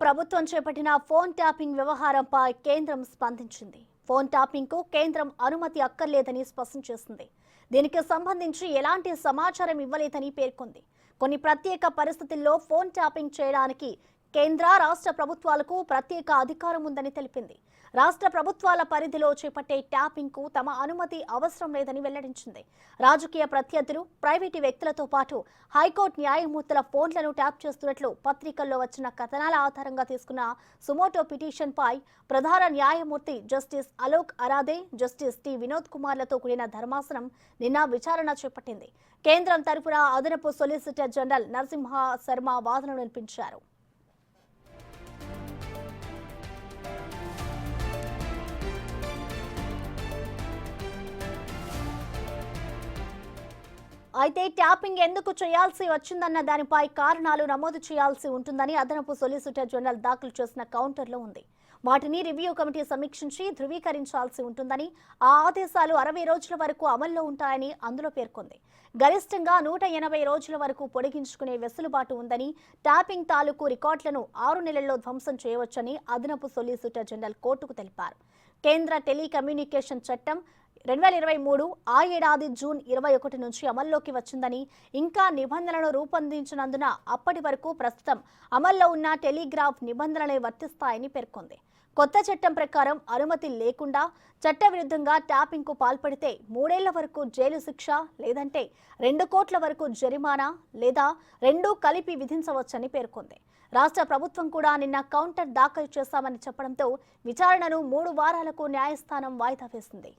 ప్రభుత్వం చేపట్టిన phone tapping వ్యవహారంపై కేంద్రం స్పందించింది. ఫోన్ ట్యాపింగ్ కు కేంద్రం అనుమతి అక్కర్లేదని స్పష్టం చేసింది. దీనికి సంబంధించి ఎలాంటి సమాచారం ఇవ్వలేదని పేర్కొంది. కొన్ని ప్రత్యేక పరిస్థితుల్లో ఫోన్ ట్యాపింగ్ చేయడానికి కేంద్ర రాష్ట్ర ప్రభుత్వాలకు ప్రత్యేక అధికారం ఉందని తెలిపింది. రాష్ట్ర ప్రభుత్వాల పరిధిలో చేపట్టే ట్యాపింగ్ కు తమ అనుమతి అవసరం లేదని వెల్లడించింది. రాజకీయ ప్రత్యర్థులు, ప్రైవేటు వ్యక్తులతో పాటు హైకోర్టు న్యాయమూర్తుల ఫోన్లను ట్యాప్ చేస్తున్నట్లు పత్రికల్లో వచ్చిన కథనాల ఆధారంగా తీసుకున్న సుమోటో పిటిషన్ పై ప్రధాన న్యాయమూర్తి justice Alok Aradhe, justice T Vinod కుమార్లతో కూడిన ధర్మాసనం నిన్న విచారణ చేపట్టింది. కేంద్రం తరపున అదనపు సొలిసిటర్ జనరల్ నరసింహ శర్మ వాదనలు వినిపించారు. అయితే ట్యాపింగ్ ఎందుకు చేయాల్సి వచ్చిందన్న దానిపై కారణాలు నమోదు చేయాల్సి ఉంటుందని అదనపు సొలిసిటర్ జనరల్ దాఖలు చేసిన కౌంటర్లో ఉంది. వాటిని రివ్యూ కమిటీ సమీక్షించి ధృవీకరించాల్సి ఉంటుందని, ఆ ఆదేశాలు 60 రోజుల వరకు అమల్లో ఉంటాయని అందులో పేర్కొంది. గరిష్టంగా 180 రోజుల వరకు పొడిగించుకునే వెసులుబాటు ఉందని, ట్యాపింగ్ తాలూకు రికార్డులను 6 నెలల్లో ధ్వంసం చేయవచ్చని అదనపు సొలిసిటర్ జనరల్ కోర్టుకు తెలిపారు. కేంద్ర టెలికమ్యూనికేషన్ చట్టం 2023 ఆ ఏడాది జూన్ 21 నుంచి అమల్లోకి వచ్చిందని, ఇంకా నిబంధనలను రూపొందించినందున అప్పటి వరకు ప్రస్తుతం అమల్లో ఉన్న టెలిగ్రాఫ్ నిబంధనలే వర్తిస్తాయని పేర్కొంది. కొత్త చట్టం ప్రకారం అనుమతి లేకుండా చట్టవిరుద్ధంగా ట్యాపింగ్ కు పాల్పడితే 3 ఏళ్ల వరకు జైలు శిక్ష, లేదంటే 2 కోట్ల వరకు జరిమానా లేదా రెండూ కలిపి విధించవచ్చని పేర్కొంది. రాష్ట్ర ప్రభుత్వం కూడా నిన్న కౌంటర్ దాఖలు చేశామని చెప్పడంతో విచారణను 3 వారాలకు న్యాయస్థానం వాయిదా వేసింది.